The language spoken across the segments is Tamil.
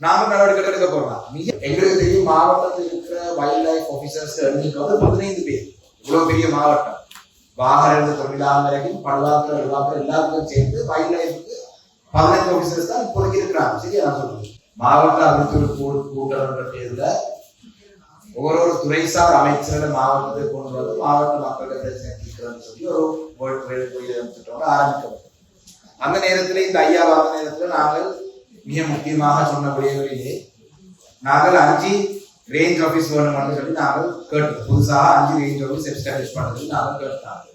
நாம நடவடிக்கை எடுக்க போறோம். எங்களுக்கு தெரியும் மாவட்டத்தில் இருக்கிற வைல்ட் லைஃப் ஆபீசர்ஸ் எண்ணிக்கை வந்து 15 பேர். இவ்வளவு பெரிய மாவட்டம், வாகன தொழிலாளர் வரைக்கும் பல்லாக்கள் எல்லாருக்கும் சேர்த்து வைல்ட் லைஃபுக்கு 15 ஆபீசர்ஸ் தான் இப்போதைக்கு இருக்கிறாங்க. சரியா நான் சொல்றேன். மாவட்ட அபிவிருத்தி கூட்டம்ன்ற பேர்ல ஒவ்வொரு துறைசார் அமைச்சரோட மாவட்டத்தை கொண்டு வந்து மாவட்ட மக்களுடைய பிரச்சனை தீர்க்கிறதுன்னு சொல்லி ஒரு திட்டம் ஆரம்பிக்கப்பட்டது. அந்த நேரத்தில் இந்த ஐயா வந்த நேரத்தில் நாங்கள் மிக முக்கியமாக சொன்ன விடயங்களிலே நாங்கள் 5 ரேஞ்ச் ஆபீஸ் வேணும்னு சொல்லி நாங்கள் கேட்டோம். புதுசாக 5 ரேஞ்ச் ஆபீஸ் எஸ்டாப்ளிஷ் பண்ணது நாங்கள் கேட்டாங்க.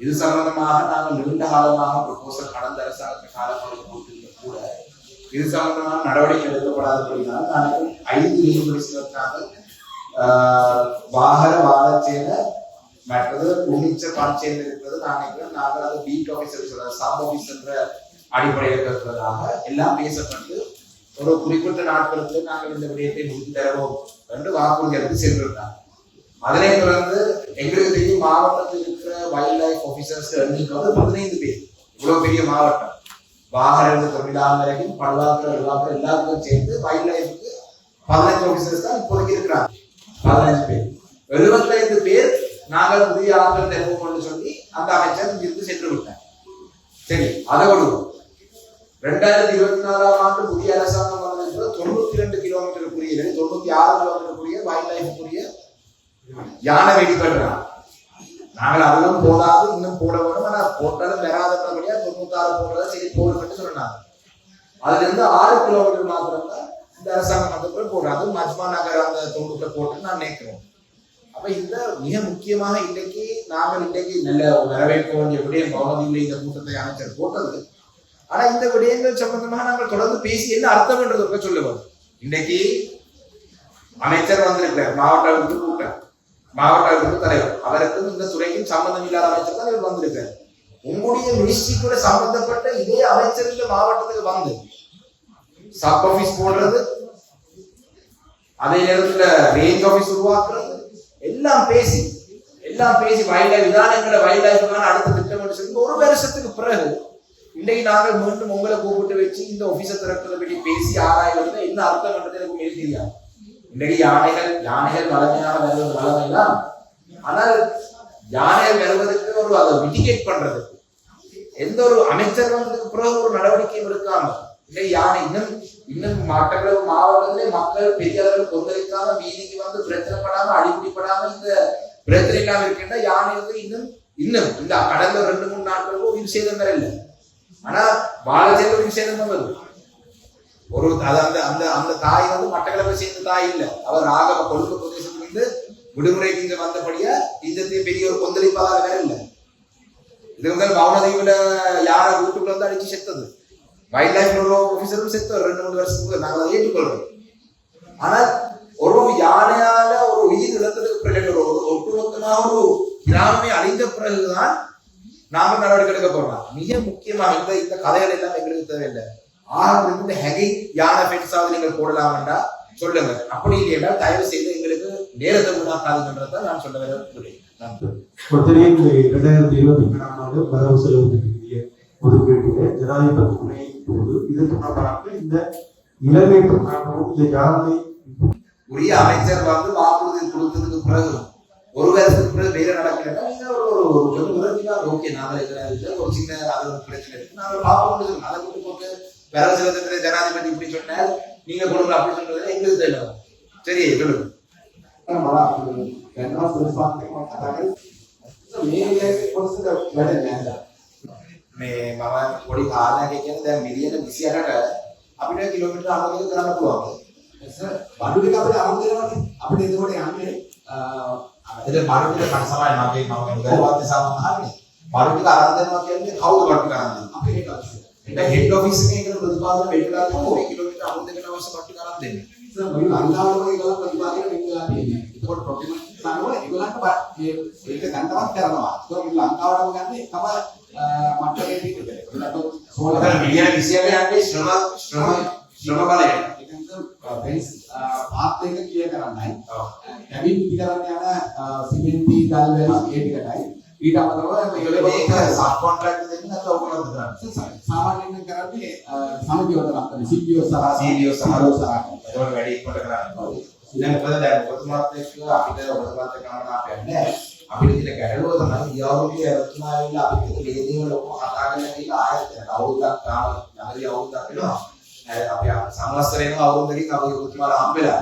இது சம்பந்தமாக நாங்கள் நீண்ட காலமாக ப்ரொபோசல் கடந்த அரசாங்கத்தின் காலப்பகுதியில் கூட இது சம்பந்தமான நடவடிக்கை எடுக்கப்படாதபடினால் நாங்கள் 5 நீதிபதிகளுக்காக வாகன வாழச்சேன மற்றது உன்னிச்ச பஞ்சேர்ந்து இருக்கிறது. நாங்கள் அது பீட் ஆபீசர் சப் ஆபீஸ் என்ற அடிப்படையில் இருக்கிறதாக எல்லாம் பேசப்பட்டு ஒரு குறிப்பிட்ட நாட்களுக்கு நாங்கள் இந்த விடயத்தை முடித்து தருவோம் என்று வாக்குறுதி அளித்து சென்றிருந்தாங்க. அதனை தொடர்ந்து எங்களுக்கு தெரியும் மாவட்டத்தில் இருக்கிற வைல்ட் லைஃப் ஆபீசர்ஸ் எண்ணிக்கை வந்து 15 பேர். இவ்வளவு பெரிய மாவட்டம், வாகன தொழிலாளர் வரைக்கும் பல்லாக்கள் எல்லாருக்கும் சேர்த்து வைல்ட் லைஃபுக்கு 15 ஆபீசர்ஸ் தான் இப்போதைக்கு இருக்கிறாங்க. 15 பேர். 75 பேர் நாங்கள் புதிய ஆட்கள் தருவோம் சொல்லி அந்த அமைச்சர் இருந்து சென்று விட்டார். சரி, அதோடு 2024ஆம் ஆண்டு புதிய அரசாங்கம் வந்தது 92 கிலோமீட்டருக்குரிய 96 கிலோமீட்டருக்குரிய வைல்ட் லைஃபுக்குரிய யானை வெடி கட்டுறாங்க. நாங்கள் அதெல்லாம் போடாது, இன்னும் போட வேணும். ஆனா போட்டாலும் வராதபடியா 96 போடுறதா சரி போடுன்னு சொன்னாங்க. அதுல இருந்து 6 கிலோமீட்டர் மாத்திரம் தான் இந்த அரசாங்கம் வந்து போடுறாங்க. மஜ்மா நகர் அந்த தொண்டுக்குள்ள போட்டு நான் நினைக்கிறேன். அப்ப இந்த மிக முக்கியமாக இன்றைக்கு நாங்கள் நல்ல வரவேற்க வேண்டிய விடயம் பவனதில்லை இந்த கூட்டத்தை அமைச்சர் போட்டது. ஆனா இந்த விடயங்கள் சம்பந்தமாக நாங்கள் தொடர்ந்து பேசி என்ன அர்த்தம் என்றது சொல்லுவோம். இன்றைக்கு அமைச்சர் வந்திருக்கிறார், மாவட்ட கூட்டம், மாவட்ட தலைவர், அவருக்கு இந்த துறைக்கும் சம்பந்தம் இல்லாத அமைச்சர் தான் இவர் வந்திருக்காரு. உங்களுடைய மினிஸ்ட்ரி கூட சம்பந்தப்பட்ட இதே அமைச்சர் இந்த மாவட்டத்துக்கு வந்து சப் ஆபீஸ் போடுறது, அதே நேரத்துல ரேஞ்ச் ஆபீஸ் உருவாக்குறது, எல்லாம் பேசி வைல்ட் லைஃப் விதானங்களை வைல்ட் லைஃப்க்கான அடுத்த திட்டம் சொல்லி 1 வருஷத்துக்கு பிறகு இன்றைக்கு நாங்கள் மீண்டும் உங்களை கூப்பிட்டு வச்சு இந்த ஆபீஸை திறக்கிறத பற்றி பேசி ஆராய்வது என்ன அர்த்தம் என்றது எனக்கு மேல் தெரியாது. இன்றைக்கு யானைகள் வளமையாக வருவது வளமைதான். ஆனால் யானைகள் வருவதற்கு ஒரு அதை மிட்டிகேட் பண்றதுக்கு எந்த ஒரு அமைச்சர் வந்ததுக்கு பிறகு ஒரு நடவடிக்கையும் எடுக்காம இன்றைக்கு யானை இன்னும் மட்டக்களப்பு மாவட்டத்திலே மக்கள் பெரிய அளவில் கொந்தளிக்காம வீதிக்கு வந்து பிரச்சனைப்படாம அடிப்படைப்படாம இந்த பிரச்சனை இல்லாம இருக்கின்ற யானை வந்து இன்னும் இந்த கடந்த 2-3 நாட்களுக்கு உயிர் சேதம் வேற இல்லை. ஆனா வாழ சேர்ந்த உயிர் சேதம் தான் வருது. ஒரு அந்த தாய் வந்து மட்டக்களப்பை சேர்ந்த தாய் இல்லை, அவர் ஆகம கொழும்பு பிரதேசத்திலிருந்து விடுமுறைக்கு இங்க வந்தபடியா இந்த பெரிய ஒரு கொந்தளிப்பாக வேற இல்லை. இது வந்து பவனதீவுல யாரை வீட்டுக்குள்ள வந்து அடிச்சு செத்தது, வைல்ட் லைஃப் ஆபீசரும் செத்து 2-3 வருஷத்துக்கு நாங்கள் அதை ஏற்றுக்கொள்றோம். ஆனால் ஒரு யானையால ஒரு உயிர் இழந்ததுக்கு பிறகு ஒட்டுமொத்தமாக ஒரு கிராமமே அழிந்த பிறகுதான் நாங்கள் நடவடிக்கை எடுக்க போறோம். மிக முக்கியமாக இந்த கதைகள் எல்லாம் எங்களுக்கு தேவையில்லை. இந்த ஹெகை யானை பெட்ஸாவது நீங்கள் போடலாம் வேண்டா சொல்லுங்க. அப்படி இல்லையா தயவு செய்து எங்களுக்கு நேரத்தை உண்டாக்காதுன்றதை நான் சொல்ல விரும்புகிறேன். 2022ஆம் ஆண்டு வரவு செலவு திட்டத்திலே ஒதுக்கீட்டிலே ஜனாதிபதி முறை போது இது தொடர்பாக இந்த இலங்கை இந்த யானை உரிய அமைச்சர் வந்து வாக்குறுதி கொடுத்ததுக்கு பிறகு 1 வருஷத்துக்கு பிறகு வேலை நடக்கலன்னா ஓகே நாங்கள் ஒரு சின்ன அது பிரச்சனை இருக்கு நாங்கள் பார்க்க அதை கொண்டு போட்டு வரவு செலவு ஜனாதிபதி இப்படி சொன்னார் நீங்க கொடுங்க அப்படி சொல்றது எங்களுக்கு தெரியல. சரி சொல்லுங்க. මේ මම පොඩි කාරණයක් කියන්නේ දැන් මිලියන 28ට අපිට කිලෝමීටර් 80ක කරන්න පුළුවන්. බඩු ටික අපිට අරන් දෙනවනේ. අපිට එතකොට යන්නේ එතන බඩු ටික කන සමයි මගේ මම ගෝවාත් සමහරනේ. බඩු ටික අරන් දෙනවා කියන්නේ කවුද බඩු ටික අරන් දෙන්නේ? අපි ඒක අවශ්‍යයි. ඒක හෙඩ් ඔෆිස් එකේ ඉන්න ප්‍රතිපාදන වෙන්නලා තමයි කිලෝමීටර් 80කට අවශ්‍ය බඩු ටික අරන් දෙන්නේ. සර් මම ලංකාවට වගේ ගලක් ප්‍රතිපාදනය වෙන්නලා තියෙන්නේ. ඒකට ප්‍රොක්ලිමන්ට් කරනවා ඒගොල්ලන්ට මේක ගන්නවත් කරනවා. ඒක ලංකාවටම ගන්න එකම මට්ටමේ පිටිට. ඒකට සෝලර මිලියන 28 යන්නේ ශ්‍රම බලය. වෙනස් පාත් එක ක්ලියර් කරන්නයි. කැබින් පිටි කරන්න යන සිමෙන්ති ගල් වැලි ඒ ටිකටයි. ඊට අමතරව මේක සබ් කොන්ට්‍රැක්ට් දෙන්න නැත්නම් ඔයගොල්ලෝ කරන්නේ. සාමාන්‍යයෙන් කරන්නේ සමගියවට ලක්වන CPO සහ CPO සහ CPO සහ ඒකට වැඩි කොට කරන්නේ. ඊළඟ මොකද දැන් ඔබතුමාත් එක්ක අපිට ඔබතුමාත් එක්ක කමනාපයක් නැහැ. අපිට තියෙන ගැටලුව තමයි ඊයෝගේ රචනා වෙලා අපිට මේ දේවල් ඔක්කොම හදාගෙන ගිහලා ආයෙත් අවුරුද්දක් තාම නගරී අවුරුද්දක් වෙනවා. අපි සංවත්සරේම අවුරුද්දකින් අපි ඔබතුමාලා හම්බෙලා.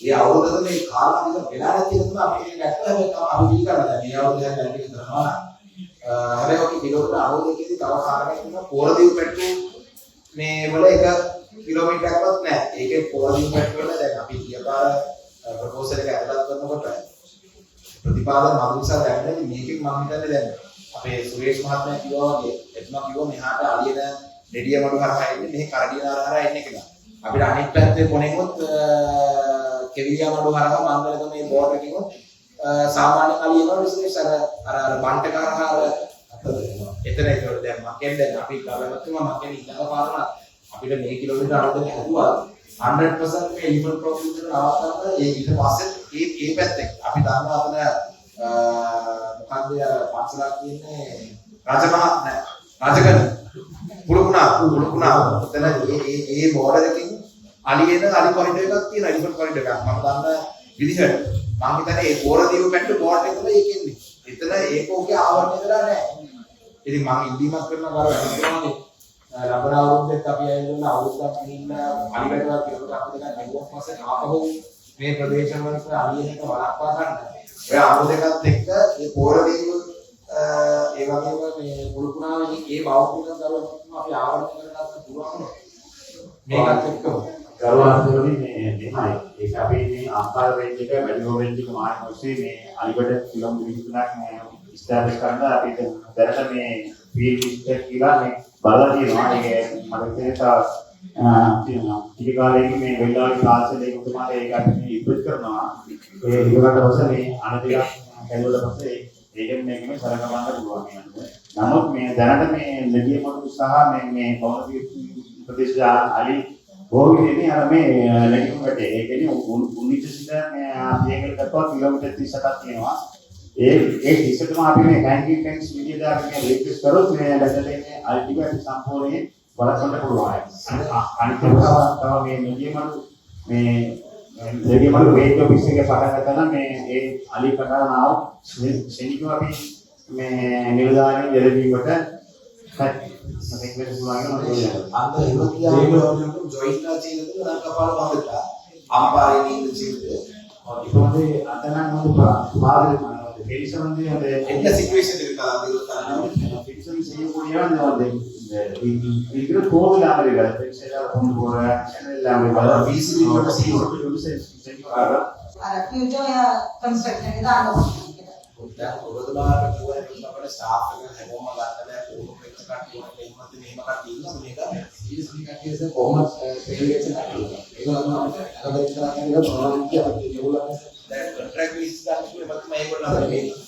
ඒ අවුරුද්දේ මේ කාලය දිග වෙලා නැති එක තමයි අපිට ගැටලුව අපි පිළිගන්නවා. දැන් මේ අවුරුද්දෙන් දැන් ටික කරනවා. හැබැයි ඔක කිලෝමීටර 90කදී තව කාරණයක් තියෙනවා පෝරදීව පෙට්‍රෝල් මේ වල එක කිලෝමීටරයක්වත් නැහැ. ඒකේ පෝරදීව පෙට්‍රෝල් වල දැන් අපි කියපාර ප්‍රොපෝසල් එක ඇතුළත් කරනකොට ප්‍රතිපාදන මනුෂ්‍ය දැක්කේ මේකෙන් මම හිතන්නේ දැන් අපේ සුරේෂ් මහත්මයා කිව්වා වගේ එතුමා කිව්වා මෙහාට අලියන ඩෙඩිය මඩු හරහා එන්නේ මෙහි කරඩියන හරහා එන්නේ කියලා. අපිට අනිත් පැත්තේ කොනෙකොත් කෙවිලියා මඩු හරහා මංගලක මේ බෝඩ් එකකින් සාමාන්‍ය අලියන විශේෂ අර බන්ටකාරහාර එතන ඒකට දැන් මකෙන් දැන් අපි ගලවතුමා මකෙන් ඉඳලා පාරම අපිට මේ කිලෝමීටර 80ක් හදුවා 100% මේ ඉන්ෆල් ප්‍රොෆිට් එක නවත්තන්න ඒ ඊට පස්සේ ඒ පැත්තේ අපි දන්නවා අපන මොකක්ද අර පන්සලක් කියන්නේ රජමහා නෑ රජගණ පුරුකුණා එතන ඒ බෝඩර් එකකින් අලියන අලි කොරිඩර් එකක් තියෙනවා එලිෆන්ට් කොරිඩර් එකක් මම දන්න විදිහට මම හිතන්නේ ඒ පෝරදීව පැට්ටු බෝඩ් එක තමයි ඒකෙන්නේ එතන ඒකෝගේ ආවරණය වෙලා නෑ ඉතින් මම ඉල්ලීමක් කරනවා අර වැඩ කරනවානේ ලබන අවුරුද්දෙත් අපි ඇවිල්ලා අවුරුද්දක් ඉන්න අලිවැටක් කියලා අපිට දැන් නෙවුවක් මාසේ ආපහු මේ ප්‍රදේශවල අලියන එක වළක්වා ගන්න. ඔය අමු දෙකත් එක්ක මේ පෝරදීව ඒ වගේම මේ පුරුකුණාවේ ඒ බෞද්ධ දරුවන් අපි ආවරණය කරගන්න පුළුවන්. මේකත් එක්කම ගරුවාන්තුනි මේ දෙමයි ඒක අපි මේ ආකාර රේන්ජ් එක වැඩිම රේන්ජ් එක මාර්ග ඔස්සේ මේ අලිගොඩ කිලෝමීටර් 23ක් මේ ස්ටෑබ්ලිෂ් කරන්න අපිට දැනට මේ ෆීල්ඩ් ලිස්ට් කියලා මේ බලලා තියෙනවා ඒක මට තියෙනවා ටික කාලෙකින් මේ වෙලාවේ ක්ලාස් එකේ උතුමාට ඒක අපි ඉම්ප්‍රූව් කරනවා ඒ ඉවරකට පස්සේ මේ අනතික කැඩුවල පස්සේ ඒකෙන් මේකම සලකවන්න පුළුවන් කියන්නේ නමුත් මේ දැනට මේ ලෙඩිය මොඩු සහ මේ පෞද්ගලික ප්‍රදේශ අලි ඕගිනේ අර මේ ලැබුම් වටේ ඒ කියන්නේ උන්නිට සිට මේ ආපියකට කරපුවා කිලෝමීටර් 30ක් තියෙනවා ඒ 30ටම අපි මේ හෑන්ඩින් ටැන්ක්ස් විදිහට අපි මේ රික්වෙස්ට් කරොත් මේ ලැබෙන්නේ අල්ටිමේට් සම්පූර්ණයෙන් වලක්වන්න පුළුවන් අනිත් තව මේ මෙඩියමඩු වේට් ඔෆිස් එකේ පටන් ගත්තා මේ ඒ අලි ප්‍රකාරනාව ශනිකව අපි මේ නිලධාරීන් දෙලවීමට රික්වෙස්ට් කරනවා அந்த 26 ஜாயின்ட்ல செய்யறது நான் கபால வந்துட்டா அம்பாரே நீங்க செய்யுது இப்போ வந்து அதெல்லாம் வந்து பாரு பெரிசன் வந்து அந்த என்ன சிச்சுவேஷன் இருக்கா அந்த பெரிசன் செய்யக்கூடிய அந்த இருக்கிற கோவில் ஆமரிகள் பெரிசன் கொண்டு போற சேனல் ஆமரிகள் விசிபி மட்டும் செய்வாங்க අර ෆියුචර් කන්ස්ට්‍රක්ෂන් එක දානවා. දැන් ඔබතුමාට පුළුවන් අපේ ස්ටාෆ් එක හැමෝම ගන්න බෑ කොහොමද කට්ටියට එහෙමත් මෙහෙම කට්ටිය ඉන්නවා මේක සීරියස්ලි කටියස කොහොමද සෙලිබ්‍රේෂන් කරන්නේ ඒගොල්ලෝ අරගෙන ප්‍රමාණ කියන්නේ ඒගොල්ලෝ දැන් කොන්ට්‍රැක්ට් විස් ගන්න පුළුවන් මේගොල්ලෝ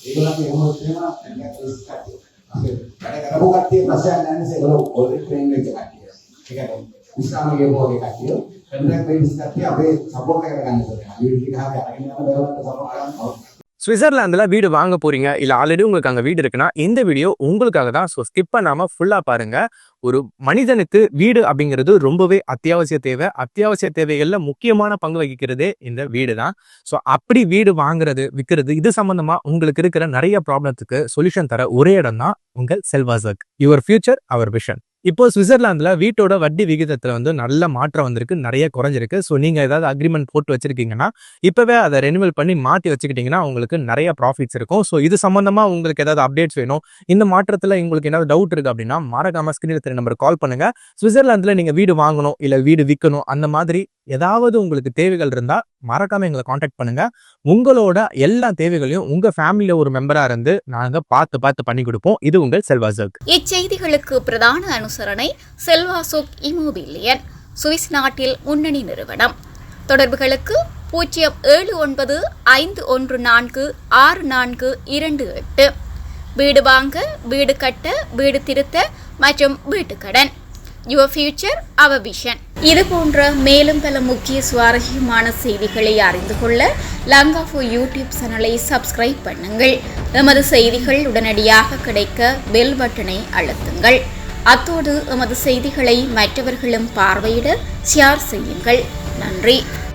ඒගොල්ලෝ කොහොමද කියනවා කන්ට්‍රැක්ට් කටිය අපි වැඩ කරපු කට්ටිය ප්‍රශ්න නැහැ ඒගොල්ලෝ ඔල්රෙඩි ට්‍රේන් වෙච්ච කට්ටිය ඒ කියන්නේ ඉස්ලාමික භෝගේ කට්ටිය කන්ට්‍රැක්ට් විස් කට්ටිය අපේ සපෝට් එක ගන්න ඕනේ අපි ටික හරි අරගෙන යන දේවල්ට සපෝට් කරනවා ஸ்விட்சர்லாந்தில் வீடு வாங்க போறீங்க இல்லை ஆல்ரெடி உங்களுக்கு அங்கே வீடு இருக்குன்னா இந்த வீடியோ உங்களுக்காக தான். ஸோ ஸ்கிப் பண்ணாமல் ஃபுல்லாக பாருங்க. ஒரு மனிதனுக்கு வீடு அப்படிங்கிறது ரொம்பவே அத்தியாவசிய தேவை. அத்தியாவசிய தேவைகளில் முக்கியமான பங்கு வகிக்கிறதே இந்த வீடு தான். ஸோ அப்படி வீடு வாங்குறது விற்கிறது இது சம்பந்தமா உங்களுக்கு இருக்கிற நிறைய ப்ராப்ளத்துக்கு சொல்யூஷன் தர ஒரே இடம் தான் உங்கள் செல்வாசக். Your future our vision. இப்போ ஸ்விட்சர்லாந்துல வீட்டோட வட்டி விகிதத்துல வந்து நல்ல மாற்றம் வந்திருக்கு, நிறைய குறைஞ்சிருக்கு. ஸோ நீங்க ஏதாவது அக்ரிமெண்ட் போட்டு வச்சிருக்கீங்கன்னா இப்பவே அதை ரெனிவல் பண்ணி மாற்றி வச்சுக்கிட்டீங்கன்னா உங்களுக்கு நிறைய ப்ராஃபிட்ஸ் இருக்கும். ஸோ இது சம்பந்தமா உங்களுக்கு ஏதாவது அப்டேட்ஸ் வேணும், இந்த மாற்றத்துல உங்களுக்கு ஏதாவது டவுட் இருக்கு அப்படின்னா மறக்காம ஸ்கிரீன்ல தெரிய நம்பர் கால் பண்ணுங்க. ஸ்விட்சர்லாந்துல நீங்க வீடு வாங்கணும் இல்ல வீடு விற்கணும் அந்த மாதிரி ஏதாவது உங்களுக்கு தேவைகள் இருந்தா மறக்காம எங்களை காண்டாக்ட் பண்ணுங்க. உங்களோட எல்லா தேவைகளையும் உங்க ஃபேமிலியில ஒரு மெம்பரா இருந்து நாங்க பார்த்து பண்ணி கொடுப்போம். இது உங்கள் செல்வாசக். இச்செய்திகளுக்கு பிரதான அனுசரணை செல்வாசோக் இமோபிலியன், சுவிஸ் நாட்டில் முன்னணி நிறுவனம். தொடர்புகளுக்கு 07951146428. வீடு வாங்க, வீடு கட்ட, வீடு திருத்த மற்றும் வீட்டு கடன். Your future our vision. இது போன்ற மேலும் பல முக்கிய சுவாரஸ்யமான செய்திகளை அறிந்து கொள்ள லங்காஃபோ யூடியூப் சேனலை சப்ஸ்கிரைப் பண்ணுங்கள். எமது செய்திகள் உடனடியாக கிடைக்க பெல் பட்டனை அழுத்துங்கள். அத்தோடு எமது செய்திகளை மற்றவர்களும் பார்வையிட ஷேர் செய்யுங்கள். நன்றி.